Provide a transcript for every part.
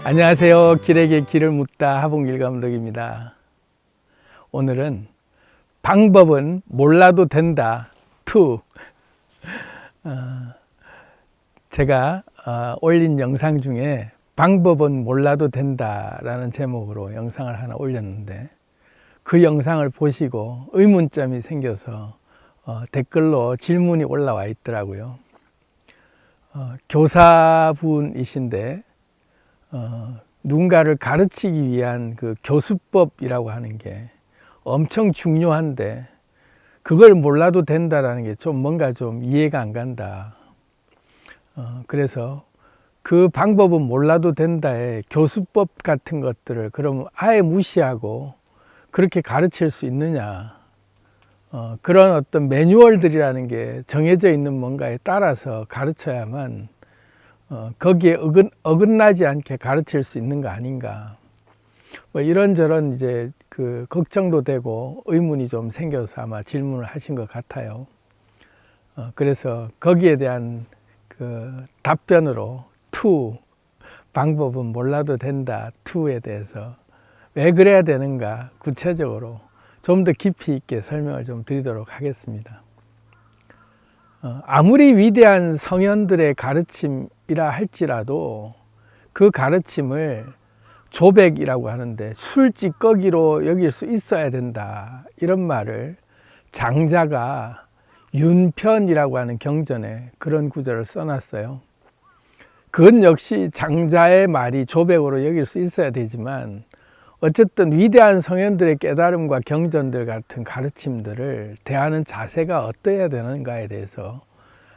안녕하세요. 길에게 길을 묻다 하봉길 감독입니다. 오늘은 방법은 몰라도 된다 2. 제가 올린 영상 중에 방법은 몰라도 된다 라는 제목으로 영상을 하나 올렸는데, 그 영상을 보시고 의문점이 생겨서 댓글로 질문이 올라와 있더라고요. 교사분이신데 누군가를 가르치기 위한 그 교수법이라고 하는 게 엄청 중요한데 그걸 몰라도 된다라는 게 좀 뭔가 좀 이해가 안 간다. 그래서 그 방법은 몰라도 된다의 교수법 같은 것들을 그럼 아예 무시하고 그렇게 가르칠 수 있느냐. 그런 어떤 매뉴얼들이라는 게 정해져 있는 뭔가에 따라서 가르쳐야만 거기에 어긋나지 않게 가르칠 수 있는 거 아닌가. 뭐 이런저런 이제 그 걱정도 되고 의문이 좀 생겨서 아마 질문을 하신 것 같아요. 그래서 거기에 대한 그 답변으로 2, 방법은 몰라도 된다 2에 대해서 왜 그래야 되는가 구체적으로 좀 더 깊이 있게 설명을 좀 드리도록 하겠습니다. 아무리 위대한 성현들의 가르침이라 할지라도 그 가르침을 조백이라고 하는데 술찌꺼기로 여길 수 있어야 된다, 이런 말을 장자가 윤편이라고 하는 경전에 그런 구절을 써놨어요. 그건 역시 장자의 말이 조백으로 여길 수 있어야 되지만, 어쨌든 위대한 성현들의 깨달음과 경전들 같은 가르침들을 대하는 자세가 어떠해야 되는가에 대해서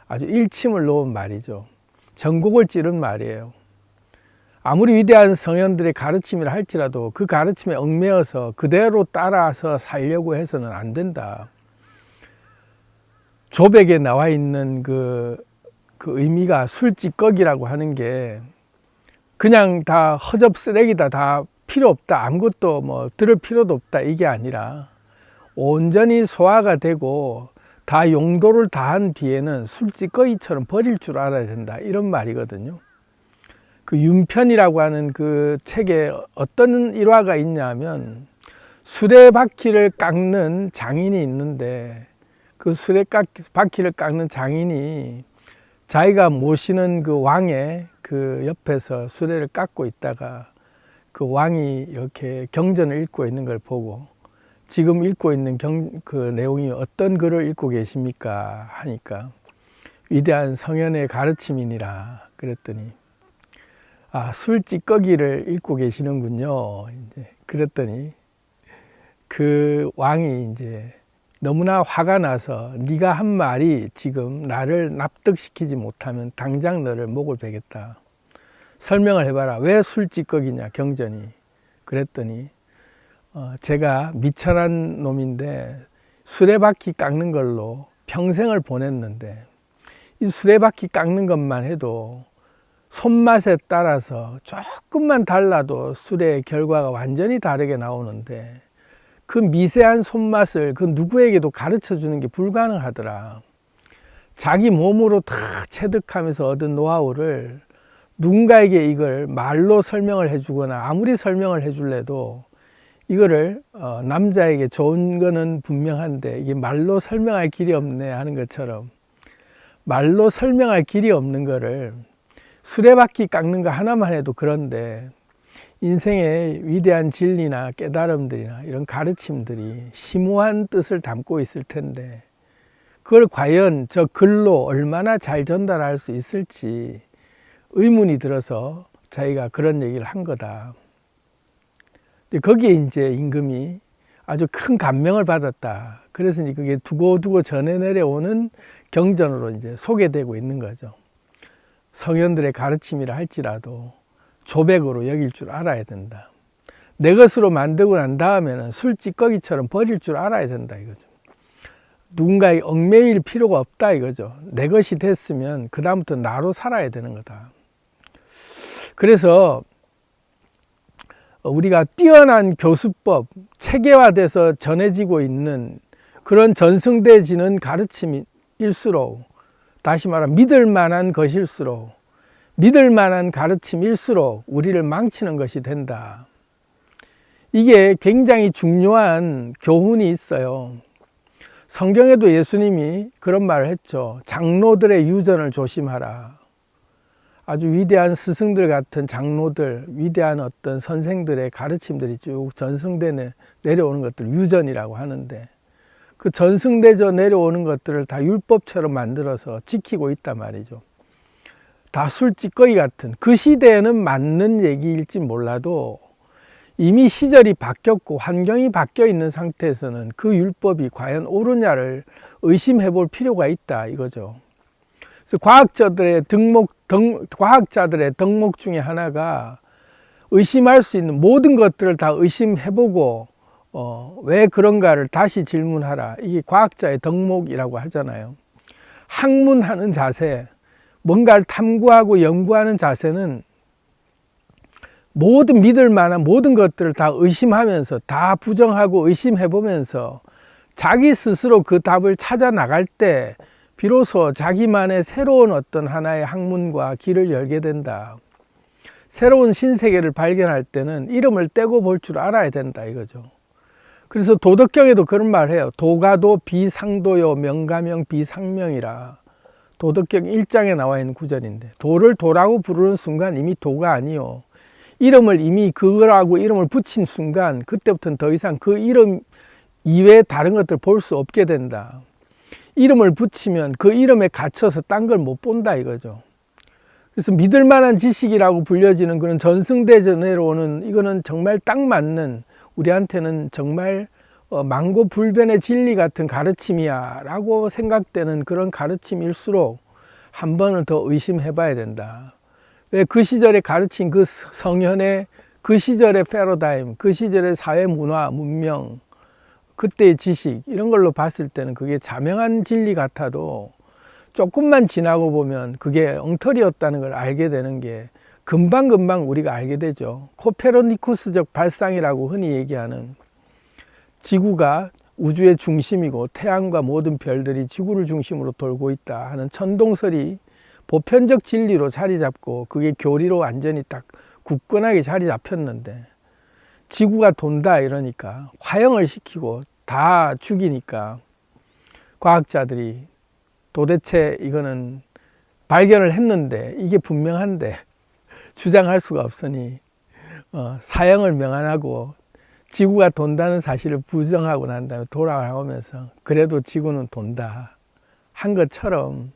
아주 일침을 놓은 말이죠. 전곡을 찌른 말이에요. 아무리 위대한 성현들의 가르침이라 할지라도 그 가르침에 얽매여서 그대로 따라서 살려고 해서는 안 된다. 조백에 나와 있는 그 의미가 술찌꺼기라고 하는 게 그냥 다 허접 쓰레기다, 다 필요 없다, 아무것도 뭐 들을 필요도 없다, 이게 아니라 온전히 소화가 되고 다 용도를 다한 뒤에는 술찌꺼기처럼 버릴 줄 알아야 된다, 이런 말이거든요. 그 윤편이라고 하는 그 책에 어떤 일화가 있냐면, 수레바퀴를 깎는 장인이 있는데 그 수레바퀴를 깎는 장인이 자기가 모시는 그 왕의 그 옆에서 수레를 깎고 있다가 그 왕이 이렇게 경전을 읽고 있는 걸 보고, 지금 읽고 있는 그 내용이 어떤 글을 읽고 계십니까 하니까 위대한 성현의 가르침이니라 그랬더니, 술찌꺼기를 읽고 계시는군요. 이제 그랬더니 그 왕이 이제 너무나 화가 나서, 네가 한 말이 지금 나를 납득시키지 못하면 당장 너를 목을 베겠다. 설명을 해봐라. 왜 술찌꺼기냐 경전이. 그랬더니 제가 미천한 놈인데 수레바퀴 깎는 걸로 평생을 보냈는데, 이 수레바퀴 깎는 것만 해도 손맛에 따라서 조금만 달라도 수레의 결과가 완전히 다르게 나오는데, 그 미세한 손맛을 그 누구에게도 가르쳐 주는 게 불가능하더라. 자기 몸으로 다 체득하면서 얻은 노하우를 누군가에게 이걸 말로 설명을 해주거나 아무리 설명을 해줄래도 이거를 남자에게 좋은 거는 분명한데 이게 말로 설명할 길이 없네 하는 것처럼, 말로 설명할 길이 없는 거를 수레바퀴 깎는 거 하나만 해도 그런데, 인생의 위대한 진리나 깨달음들이나 이런 가르침들이 심오한 뜻을 담고 있을 텐데 그걸 과연 저 글로 얼마나 잘 전달할 수 있을지 의문이 들어서 자기가 그런 얘기를 한 거다. 근데 거기에 이제 임금이 아주 큰 감명을 받았다. 그래서 그게 두고두고 전해 내려오는 경전으로 이제 소개되고 있는 거죠. 성현들의 가르침이라 할지라도 조백으로 여길 줄 알아야 된다. 내 것으로 만들고 난 다음에는 술찌꺼기처럼 버릴 줄 알아야 된다, 이거죠. 누군가에 얽매일 필요가 없다, 이거죠. 내 것이 됐으면 그 다음부터 나로 살아야 되는 거다. 그래서 우리가 뛰어난 교수법, 체계화돼서 전해지고 있는 그런 전승되어지는 가르침일수록, 다시 말하면 믿을 만한 것일수록 믿을 만한 가르침일수록 우리를 망치는 것이 된다. 이게 굉장히 중요한 교훈이 있어요. 성경에도 예수님이 그런 말을 했죠. 장로들의 유전을 조심하라. 아주 위대한 스승들 같은 장로들, 위대한 어떤 선생들의 가르침들이 쭉 전승대 내려오는 것들 유전이라고 하는데, 그 전승대져 내려오는 것들을 다 율법처럼 만들어서 지키고 있단 말이죠. 다 술찌꺼기 같은, 그 시대에는 맞는 얘기일지 몰라도 이미 시절이 바뀌었고 환경이 바뀌어 있는 상태에서는 그 율법이 과연 옳으냐를 의심해 볼 필요가 있다 이거죠. 그래서 과학자들의 덕목 중에 하나가 의심할 수 있는 모든 것들을 다 의심해보고 왜 그런가를 다시 질문하라. 이게 과학자의 덕목이라고 하잖아요. 학문하는 자세, 뭔가를 탐구하고 연구하는 자세는 모든 믿을 만한 모든 것들을 다 의심하면서, 다 부정하고 의심해보면서 자기 스스로 그 답을 찾아 나갈 때 비로소 자기만의 새로운 어떤 하나의 학문과 길을 열게 된다. 새로운 신세계를 발견할 때는 이름을 떼고 볼 줄 알아야 된다 이거죠. 그래서 도덕경에도 그런 말을 해요. 도가도 비상도요 명가명 비상명이라. 도덕경 1장에 나와 있는 구절인데, 도를 도라고 부르는 순간 이미 도가 아니요, 이름을 이미 그거라고 이름을 붙인 순간 그때부터는 더 이상 그 이름 이외에 다른 것들 볼 수 없게 된다. 이름을 붙이면 그 이름에 갇혀서 딴 걸 못 본다 이거죠. 그래서 믿을 만한 지식이라고 불려지는 그런 전승대져 내려오는, 이거는 정말 딱 맞는, 우리한테는 정말 망고불변의 진리 같은 가르침이야 라고 생각되는 그런 가르침일수록 한 번은 더 의심해 봐야 된다. 왜 그 시절에 가르친 그 성현의 그 시절의 패러다임, 그 시절의 사회 문화, 문명, 그때의 지식, 이런 걸로 봤을 때는 그게 자명한 진리 같아도 조금만 지나고 보면 그게 엉터리였다는 걸 알게 되는 게 금방금방 우리가 알게 되죠. 코페르니쿠스적 발상이라고 흔히 얘기하는, 지구가 우주의 중심이고 태양과 모든 별들이 지구를 중심으로 돌고 있다 하는 천동설이 보편적 진리로 자리 잡고 그게 교리로 완전히 딱 굳건하게 자리 잡혔는데, 지구가 돈다 이러니까 화형을 시키고 다 죽이니까 과학자들이 도대체 이거는 발견을 했는데 이게 분명한데 주장할 수가 없으니 사형을 명안하고 지구가 돈다는 사실을 부정하고 난 다음에 돌아오면서 그래도 지구는 돈다 한 것처럼,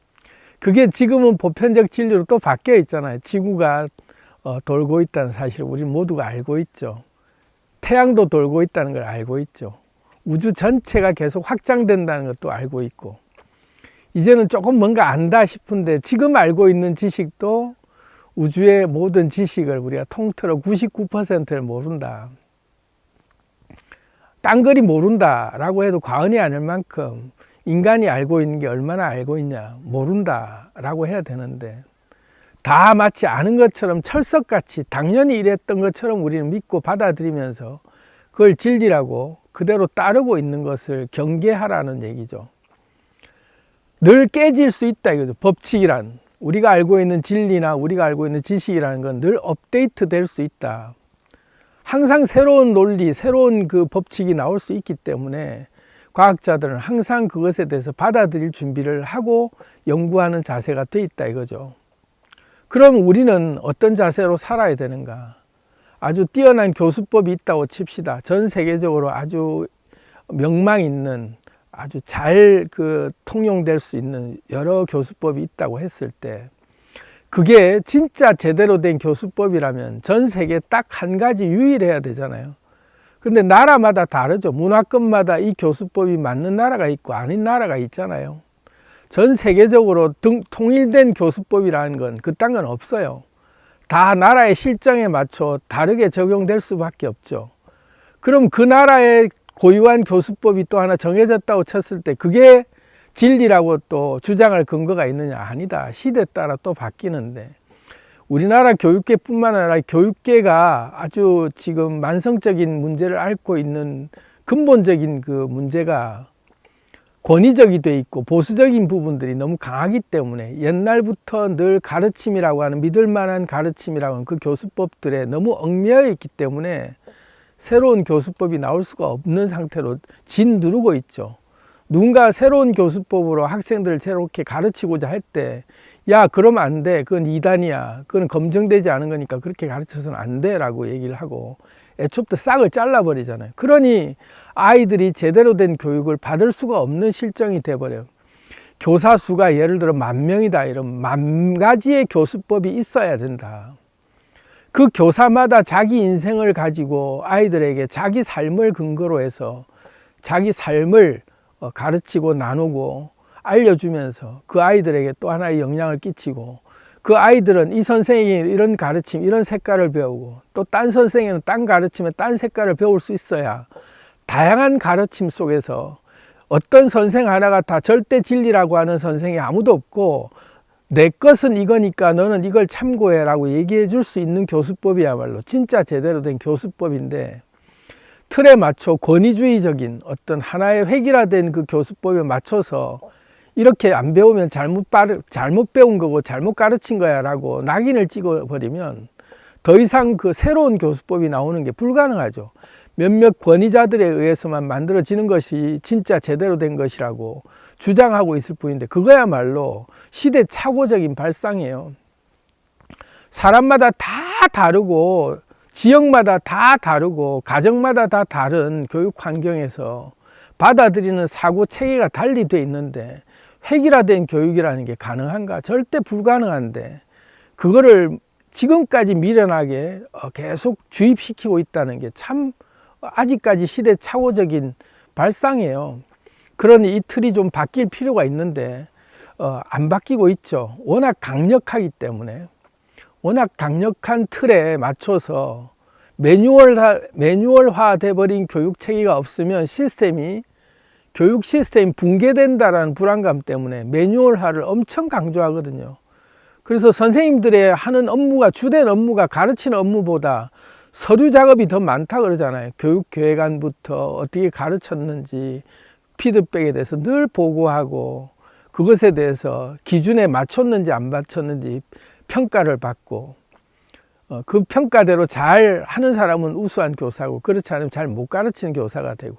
그게 지금은 보편적 진리로 또 바뀌어 있잖아요. 지구가 돌고 있다는 사실을 우리 모두가 알고 있죠. 태양도 돌고 있다는 걸 알고 있죠. 우주 전체가 계속 확장된다는 것도 알고 있고, 이제는 조금 뭔가 안다 싶은데 지금 알고 있는 지식도 우주의 모든 지식을 우리가 통틀어 99%를 모른다. 딴 거리 모른다라고 해도 과언이 아닐 만큼 인간이 알고 있는 게 얼마나 알고 있냐, 모른다라고 해야 되는데, 다 마치 아는 것처럼 철석같이 당연히 이랬던 것처럼 우리는 믿고 받아들이면서 그걸 진리라고 그대로 따르고 있는 것을 경계하라는 얘기죠. 늘 깨질 수 있다 이거죠. 법칙이란, 우리가 알고 있는 진리나 우리가 알고 있는 지식이라는 건 늘 업데이트 될 수 있다. 항상 새로운 논리, 새로운 그 법칙이 나올 수 있기 때문에 과학자들은 항상 그것에 대해서 받아들일 준비를 하고 연구하는 자세가 돼 있다 이거죠. 그럼 우리는 어떤 자세로 살아야 되는가? 아주 뛰어난 교수법이 있다고 칩시다. 전 세계적으로 아주 명망 있는, 아주 잘 통용될 수 있는 여러 교수법이 있다고 했을 때, 그게 진짜 제대로 된 교수법이라면 전 세계에 딱 한 가지 유일해야 되잖아요. 근데 나라마다 다르죠. 문화권마다 이 교수법이 맞는 나라가 있고 아닌 나라가 있잖아요. 전 세계적으로 통일된 교수법이라는 건 그딴 건 없어요. 다 나라의 실정에 맞춰 다르게 적용될 수밖에 없죠. 그럼 그 나라의 고유한 교수법이 또 하나 정해졌다고 쳤을 때 그게 진리라고 또 주장할 근거가 있느냐? 아니다. 시대에 따라 또 바뀌는데, 우리나라 교육계뿐만 아니라 교육계가 아주 지금 만성적인 문제를 앓고 있는 근본적인 그 문제가 권위적이 돼 있고 보수적인 부분들이 너무 강하기 때문에 옛날부터 늘 가르침이라고 하는 믿을 만한 가르침이라고 하는 그 교수법들에 너무 얽매여 있기 때문에 새로운 교수법이 나올 수가 없는 상태로 짓누르고 있죠. 누군가 새로운 교수법으로 학생들을 새롭게 가르치고자 할 때, 야, 그러면 안 돼. 그건 이단이야. 그건 검증되지 않은 거니까 그렇게 가르쳐서는 안 돼. 라고 얘기를 하고 애초부터 싹을 잘라버리잖아요. 그러니 아이들이 제대로 된 교육을 받을 수가 없는 실정이 돼버려요. 교사 수가 예를 들어 10,000명이다. 이러면 10,000가지의 교수법이 있어야 된다. 그 교사마다 자기 인생을 가지고 아이들에게 자기 삶을 근거로 해서 자기 삶을 가르치고 나누고 알려주면서 그 아이들에게 또 하나의 영향을 끼치고, 그 아이들은 이 선생이 이런 가르침, 이런 색깔을 배우고 또 딴 선생님은 딴 가르침에 딴 색깔을 배울 수 있어야 다양한 가르침 속에서 어떤 선생 하나가 다 절대 진리라고 하는 선생이 아무도 없고 내 것은 이거니까 너는 이걸 참고해 라고 얘기해 줄 수 있는 교수법이야말로 진짜 제대로 된 교수법인데, 틀에 맞춰 권위주의적인 어떤 하나의 획일화된 그 교수법에 맞춰서 이렇게 안 배우면 잘못 배운 거고 잘못 가르친 거야 라고 낙인을 찍어버리면 더 이상 그 새로운 교수법이 나오는 게 불가능하죠. 몇몇 권위자들에 의해서만 만들어지는 것이 진짜 제대로 된 것이라고 주장하고 있을 뿐인데, 그거야말로 시대착오적인 발상이에요. 사람마다 다 다르고 지역마다 다 다르고 가정마다 다 다른 교육 환경에서 받아들이는 사고 체계가 달리 돼 있는데 획일화된 교육이라는 게 가능한가? 절대 불가능한데 그거를 지금까지 미련하게 계속 주입시키고 있다는 게 참 아직까지 시대착오적인 발상이에요. 그러니 이 틀이 좀 바뀔 필요가 있는데 안 바뀌고 있죠. 워낙 강력하기 때문에. 워낙 강력한 틀에 맞춰서 매뉴얼화 돼버린 교육 체계가 없으면 교육 시스템이 붕괴된다라는 불안감 때문에 매뉴얼화를 엄청 강조하거든요. 그래서 선생님들의 하는 업무가, 주된 업무가 가르치는 업무보다 서류 작업이 더 많다 그러잖아요. 교육계획안부터 어떻게 가르쳤는지 피드백에 대해서 늘 보고하고 그것에 대해서 기준에 맞췄는지 안 맞췄는지 평가를 받고, 그 평가대로 잘 하는 사람은 우수한 교사고 그렇지 않으면 잘 못 가르치는 교사가 되고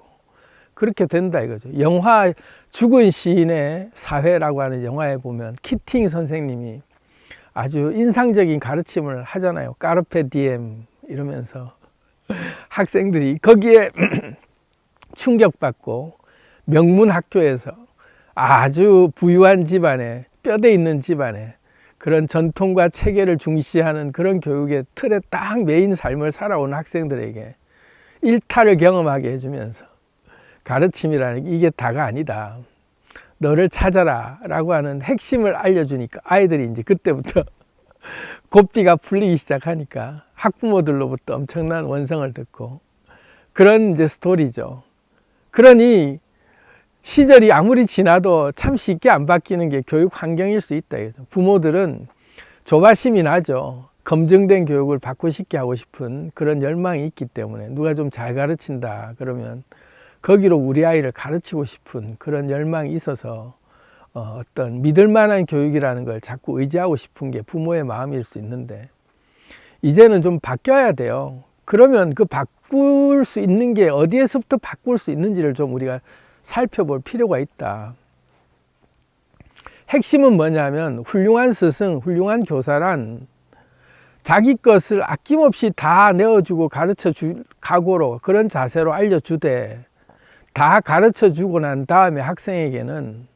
그렇게 된다 이거죠. 영화 죽은 시인의 사회라고 하는 영화에 보면 키팅 선생님이 아주 인상적인 가르침을 하잖아요. 까르페 디엠 이러면서 학생들이 거기에 충격받고 명문 학교에서 아주 부유한 집안에, 뼈대 있는 집안에 그런 전통과 체계를 중시하는 그런 교육의 틀에 딱 매인 삶을 살아온 학생들에게 일탈을 경험하게 해주면서 가르침이라는 게 이게 다가 아니다. 너를 찾아라 라고 하는 핵심을 알려주니까 아이들이 이제 그때부터 고삐가 풀리기 시작하니까 학부모들로부터 엄청난 원성을 듣고 그런 이제 스토리죠. 그러니 시절이 아무리 지나도 참 쉽게 안 바뀌는 게 교육 환경일 수 있다. 부모들은 조바심이 나죠. 검증된 교육을 받고 싶게 하고 싶은 그런 열망이 있기 때문에 누가 좀 잘 가르친다 그러면 거기로 우리 아이를 가르치고 싶은 그런 열망이 있어서 어떤 믿을 만한 교육이라는 걸 자꾸 의지하고 싶은 게 부모의 마음일 수 있는데, 이제는 좀 바뀌어야 돼요. 그러면 그 바꿀 수 있는 게 어디에서부터 바꿀 수 있는지를 좀 우리가 살펴볼 필요가 있다. 핵심은 뭐냐면 훌륭한 스승, 훌륭한 교사란 자기 것을 아낌없이 다 내어주고 가르쳐 줄 각오로 그런 자세로 알려주되, 다 가르쳐 주고 난 다음에 학생에게는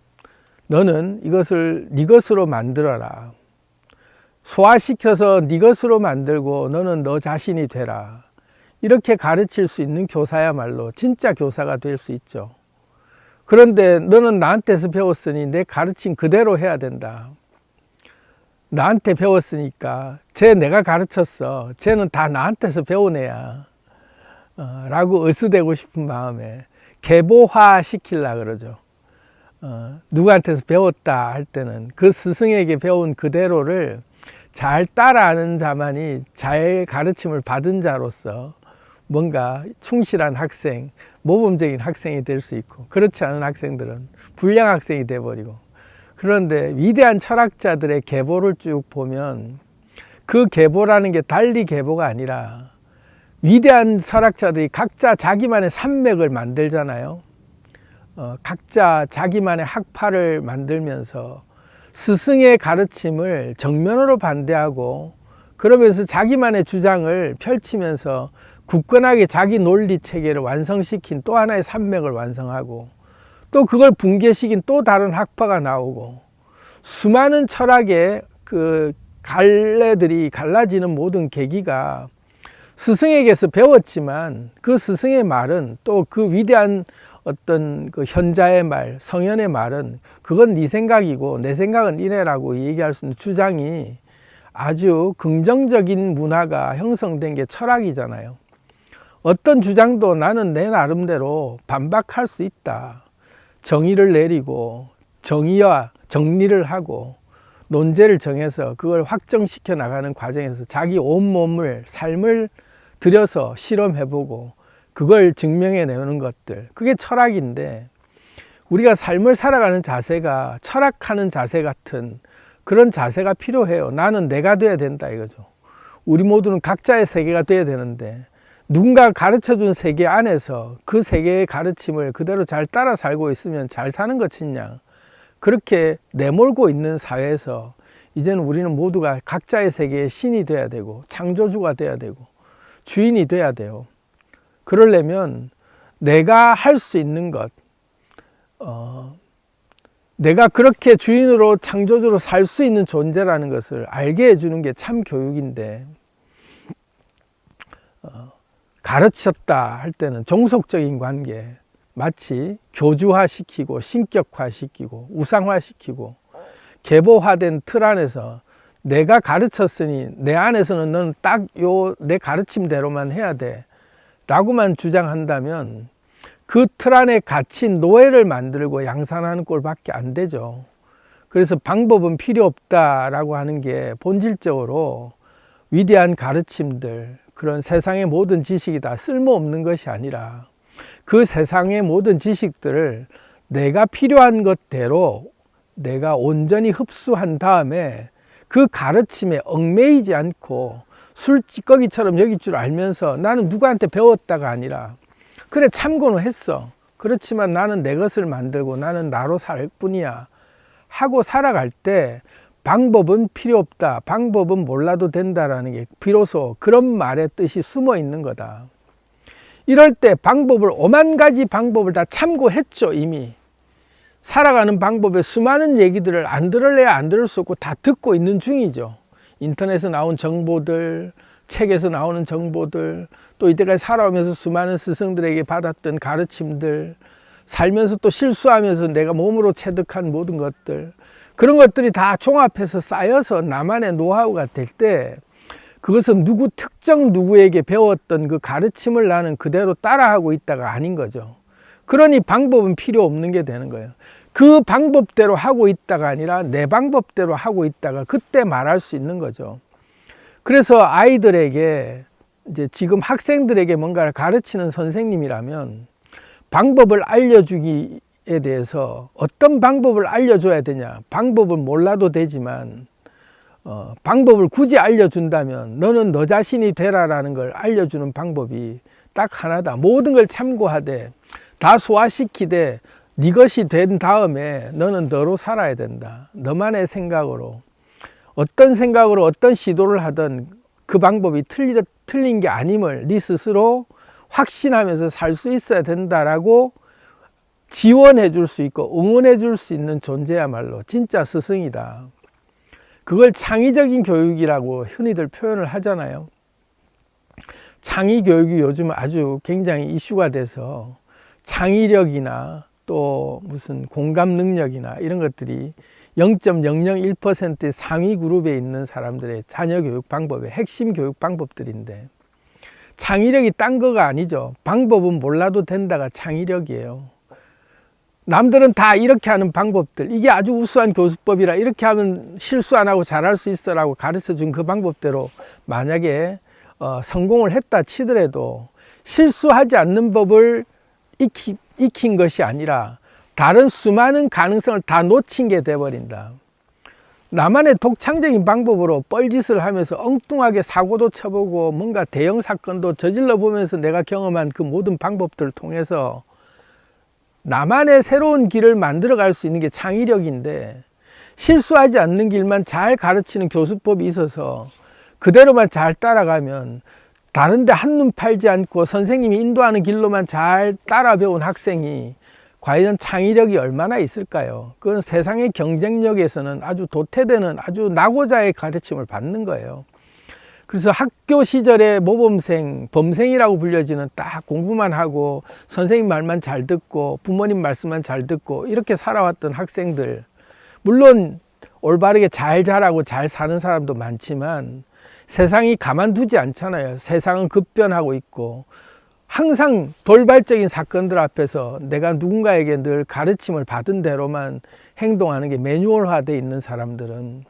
너는 이것을 네 것으로 만들어라. 소화시켜서 네 것으로 만들고 너는 너 자신이 되라. 이렇게 가르칠 수 있는 교사야말로 진짜 교사가 될 수 있죠. 그런데 너는 나한테서 배웠으니 내 가르침 그대로 해야 된다. 나한테 배웠으니까 내가 가르쳤어. 쟤는 다 나한테서 배운 애야. 라고 으스대고 싶은 마음에 계보화 시키려고 그러죠. 누구한테서 배웠다 할 때는 그 스승에게 배운 그대로를 잘 따라하는 자만이 잘 가르침을 받은 자로서 뭔가 충실한 학생, 모범적인 학생이 될 수 있고, 그렇지 않은 학생들은 불량 학생이 돼버리고. 그런데 위대한 철학자들의 계보를 쭉 보면 그 계보라는 게 달리 계보가 아니라 위대한 철학자들이 각자 자기만의 산맥을 만들잖아요. 각자 자기만의 학파를 만들면서 스승의 가르침을 정면으로 반대하고, 그러면서 자기만의 주장을 펼치면서 굳건하게 자기 논리 체계를 완성시킨 또 하나의 산맥을 완성하고, 또 그걸 붕괴시킨 또 다른 학파가 나오고, 수많은 철학의 그 갈래들이 갈라지는 모든 계기가 스승에게서 배웠지만, 그 스승의 말은, 또 그 위대한 어떤 그 현자의 말, 성현의 말은 그건 네 생각이고 내 생각은 이래라고 얘기할 수 있는 주장이 아주 긍정적인 문화가 형성된 게 철학이잖아요. 어떤 주장도 나는 내 나름대로 반박할 수 있다. 정의를 내리고 정의와 정리를 하고 논제를 정해서 그걸 확정시켜 나가는 과정에서 자기 온몸을, 삶을 들여서 실험해보고 그걸 증명해 내는 것들, 그게 철학인데, 우리가 삶을 살아가는 자세가 철학하는 자세 같은 그런 자세가 필요해요. 나는 내가 돼야 된다 이거죠. 우리 모두는 각자의 세계가 돼야 되는데, 누군가 가르쳐준 세계 안에서 그 세계의 가르침을 그대로 잘 따라 살고 있으면 잘 사는 것이냐, 그렇게 내몰고 있는 사회에서 이제는 우리는 모두가 각자의 세계의 신이 돼야 되고 창조주가 돼야 되고 주인이 돼야 돼요. 그러려면 내가 할 수 있는 것, 내가 그렇게 주인으로 창조주로 살 수 있는 존재라는 것을 알게 해주는 게 참 교육인데, 가르쳤다 할 때는 종속적인 관계, 마치 교주화시키고 신격화시키고 우상화시키고 계보화된 틀 안에서 내가 가르쳤으니 내 안에서는 너는 딱 요 내 가르침대로만 해야 돼 라고만 주장한다면 그 틀 안에 갇힌 노예를 만들고 양산하는 꼴밖에 안 되죠. 그래서 방법은 필요 없다라고 하는 게 본질적으로 위대한 가르침들, 그런 세상의 모든 지식이 다 쓸모없는 것이 아니라 그 세상의 모든 지식들을 내가 필요한 것대로 내가 온전히 흡수한 다음에 그 가르침에 얽매이지 않고 술찌꺼기처럼 여길 줄 알면서 나는 누구한테 배웠다가 아니라, 그래 참고는 했어, 그렇지만 나는 내 것을 만들고 나는 나로 살 뿐이야 하고 살아갈 때 방법은 필요 없다, 방법은 몰라도 된다라는 게 비로소 그런 말의 뜻이 숨어 있는 거다. 이럴 때 방법을, 오만 가지 방법을 다 참고했죠. 이미 살아가는 방법의 수많은 얘기들을 안 들을래야 안 들을 수 없고 다 듣고 있는 중이죠. 인터넷에 나온 정보들, 책에서 나오는 정보들, 또 이때까지 살아오면서 수많은 스승들에게 받았던 가르침들, 살면서 또 실수하면서 내가 몸으로 체득한 모든 것들, 그런 것들이 다 종합해서 쌓여서 나만의 노하우가 될 때, 그것은 누구 특정 누구에게 배웠던 그 가르침을 나는 그대로 따라하고 있다가 아닌 거죠. 그러니 방법은 필요 없는 게 되는 거예요. 그 방법대로 하고 있다가 아니라 내 방법대로 하고 있다가 그때 말할 수 있는 거죠. 그래서 아이들에게, 이제 지금 학생들에게 뭔가를 가르치는 선생님이라면 방법을 알려주기에 대해서 어떤 방법을 알려줘야 되냐, 방법은 몰라도 되지만 방법을 굳이 알려준다면 너는 너 자신이 되라라는 걸 알려주는 방법이 딱 하나다. 모든 걸 참고하되 다 소화시키되 네 것이 된 다음에 너는 너로 살아야 된다. 너만의 생각으로, 어떤 생각으로 어떤 시도를 하든 그 방법이 틀린 게 아님을 네 스스로 확신하면서 살 수 있어야 된다라고 지원해 줄 수 있고 응원해 줄 수 있는 존재야말로 진짜 스승이다. 그걸 창의적인 교육이라고 흔히들 표현을 하잖아요. 창의 교육이 요즘 아주 굉장히 이슈가 돼서 창의력이나 또 무슨 공감 능력이나 이런 것들이 0.001%의 상위 그룹에 있는 사람들의 자녀 교육 방법의 핵심 교육 방법들인데, 창의력이 딴 거가 아니죠. 방법은 몰라도 된다가 창의력이에요. 남들은 다 이렇게 하는 방법들, 이게 아주 우수한 교수법이라 이렇게 하면 실수 안 하고 잘할 수 있어라고 가르쳐 준 그 방법대로 만약에 성공을 했다 치더라도 실수하지 않는 법을 익힌 것이 아니라 다른 수많은 가능성을 다 놓친 게 돼버린다. 나만의 독창적인 방법으로 뻘짓을 하면서 엉뚱하게 사고도 쳐보고 뭔가 대형 사건도 저질러 보면서 내가 경험한 그 모든 방법들을 통해서 나만의 새로운 길을 만들어 갈 수 있는 게 창의력인데, 실수하지 않는 길만 잘 가르치는 교수법이 있어서 그대로만 잘 따라가면 다른데 한눈 팔지 않고 선생님이 인도하는 길로만 잘 따라 배운 학생이 과연 창의력이 얼마나 있을까요? 그건 세상의 경쟁력에서는 아주 도태되는, 아주 낙오자의 가르침을 받는 거예요. 그래서 학교 시절에 모범생, 범생이라고 불려지는 딱 공부만 하고 선생님 말만 잘 듣고 부모님 말씀만 잘 듣고 이렇게 살아왔던 학생들, 물론 올바르게 잘 자라고 잘 사는 사람도 많지만 세상이 가만두지 않잖아요. 세상은 급변하고 있고 항상 돌발적인 사건들 앞에서 내가 누군가에게 늘 가르침을 받은 대로만 행동하는 게 매뉴얼화되어 있는 사람들은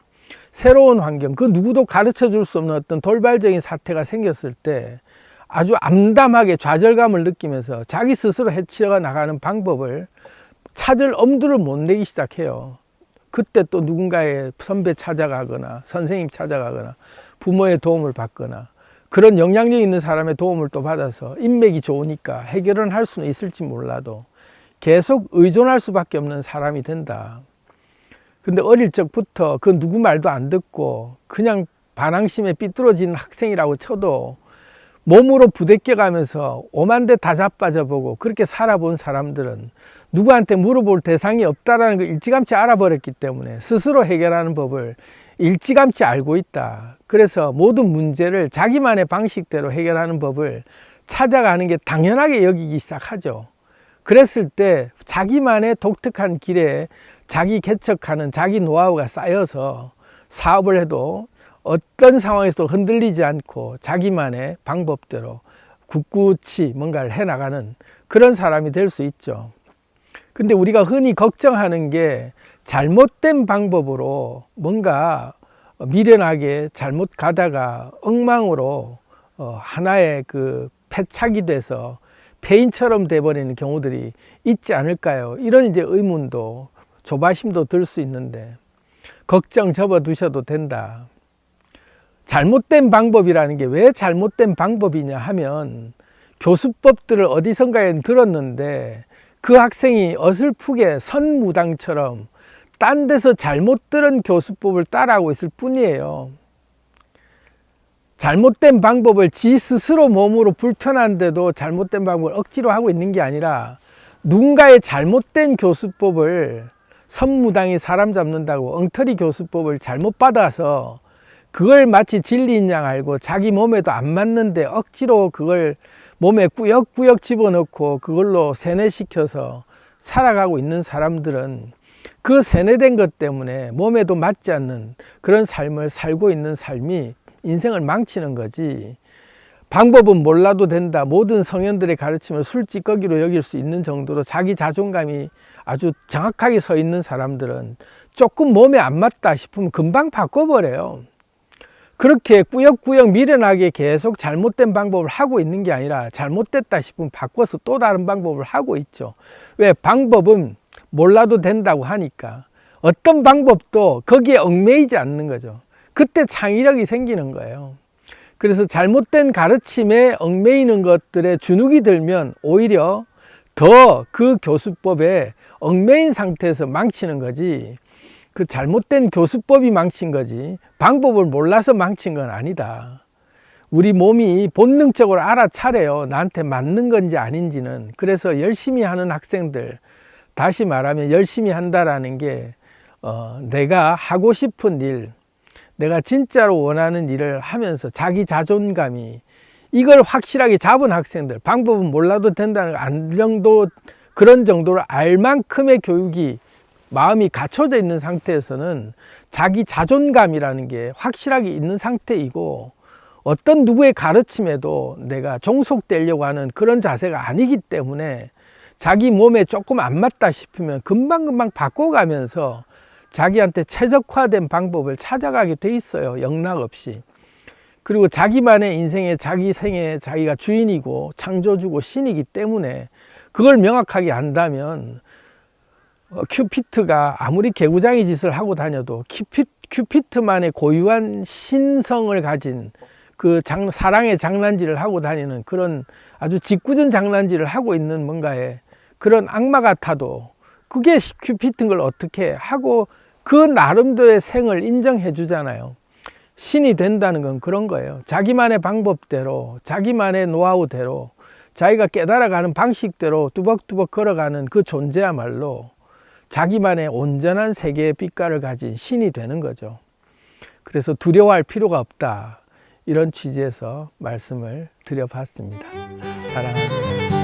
새로운 환경, 그 누구도 가르쳐 줄 수 없는 어떤 돌발적인 사태가 생겼을 때 아주 암담하게 좌절감을 느끼면서 자기 스스로 헤치러 나가는 방법을 찾을 엄두를 못 내기 시작해요. 그때 또 누군가의 선배 찾아가거나 선생님 찾아가거나 부모의 도움을 받거나 그런 영향력 있는 사람의 도움을 또 받아서 인맥이 좋으니까 해결은 할 수는 있을지 몰라도 계속 의존할 수밖에 없는 사람이 된다. 근데 어릴 적부터 그 누구 말도 안 듣고 그냥 반항심에 삐뚤어진 학생이라고 쳐도 몸으로 부대껴 가면서 오만데 다 자빠져 보고 그렇게 살아본 사람들은 누구한테 물어볼 대상이 없다라는 걸 일찌감치 알아버렸기 때문에 스스로 해결하는 법을 일찌감치 알고 있다. 그래서 모든 문제를 자기만의 방식대로 해결하는 법을 찾아가는 게 당연하게 여기기 시작하죠. 그랬을 때 자기만의 독특한 길에 자기 개척하는 자기 노하우가 쌓여서 사업을 해도 어떤 상황에서도 흔들리지 않고 자기만의 방법대로 굳굳이 뭔가를 해나가는 그런 사람이 될 수 있죠. 근데 우리가 흔히 걱정하는 게 잘못된 방법으로 뭔가 미련하게 잘못 가다가 엉망으로 하나의 그 패착이 돼서 폐인처럼 돼버리는 경우들이 있지 않을까요? 이런 이제 의문도 조바심도 들 수 있는데 걱정 접어두셔도 된다. 잘못된 방법이라는 게 왜 잘못된 방법이냐 하면 교수법들을 어디선가에 들었는데 그 학생이 어설프게 선무당처럼 딴 데서 잘못 들은 교수법을 따라하고 있을 뿐이에요. 잘못된 방법을 지 스스로 몸으로 불편한데도 잘못된 방법을 억지로 하고 있는 게 아니라 누군가의 잘못된 교수법을 선무당이 사람 잡는다고 엉터리 교수법을 잘못 받아서 그걸 마치 진리인 양 알고 자기 몸에도 안 맞는데 억지로 그걸 몸에 꾸역꾸역 집어넣고 그걸로 세뇌시켜서 살아가고 있는 사람들은 그 세뇌된 것 때문에 몸에도 맞지 않는 그런 삶을 살고 있는 삶이 인생을 망치는 거지. 방법은 몰라도 된다. 모든 성현들의 가르침을 술찌꺼기로 여길 수 있는 정도로 자기 자존감이 아주 정확하게 서 있는 사람들은 조금 몸에 안 맞다 싶으면 금방 바꿔버려요. 그렇게 꾸역꾸역 미련하게 계속 잘못된 방법을 하고 있는 게 아니라 잘못됐다 싶으면 바꿔서 또 다른 방법을 하고 있죠. 왜? 방법은 몰라도 된다고 하니까 어떤 방법도 거기에 얽매이지 않는 거죠. 그때 창의력이 생기는 거예요. 그래서 잘못된 가르침에 얽매이는 것들에 주눅이 들면 오히려 더 그 교수법에 얽매인 상태에서 망치는 거지, 그 잘못된 교수법이 망친 거지 방법을 몰라서 망친 건 아니다. 우리 몸이 본능적으로 알아차려요. 나한테 맞는 건지 아닌지는. 그래서 열심히 하는 학생들, 다시 말하면 열심히 한다라는 게 내가 하고 싶은 일, 내가 진짜로 원하는 일을 하면서 자기 자존감이 이걸 확실하게 잡은 학생들, 방법은 몰라도 된다는 안정도 그런 정도로 알 만큼의 교육이 마음이 갖춰져 있는 상태에서는 자기 자존감이라는 게 확실하게 있는 상태이고 어떤 누구의 가르침에도 내가 종속되려고 하는 그런 자세가 아니기 때문에 자기 몸에 조금 안 맞다 싶으면 금방금방 바꿔가면서 자기한테 최적화된 방법을 찾아가게 돼 있어요. 영락 없이. 그리고 자기만의 인생에 자기 생에 자기가 주인이고 창조주고 신이기 때문에 그걸 명확하게 안다면 큐피트가 아무리 개구장이 짓을 하고 다녀도 큐피트만의 고유한 신성을 가진 그 사랑의 장난질을 하고 다니는 그런 아주 짓궂은 장난질을 하고 있는 뭔가에 그런 악마 같아도 그게 큐피트인 걸 어떻게 하고 그 나름대로의 생을 인정해 주잖아요. 신이 된다는 건 그런 거예요. 자기만의 방법대로, 자기만의 노하우대로, 자기가 깨달아가는 방식대로 뚜벅뚜벅 걸어가는 그 존재야말로 자기만의 온전한 세계의 빛깔을 가진 신이 되는 거죠. 그래서 두려워할 필요가 없다. 이런 취지에서 말씀을 드려봤습니다. 사랑합니다.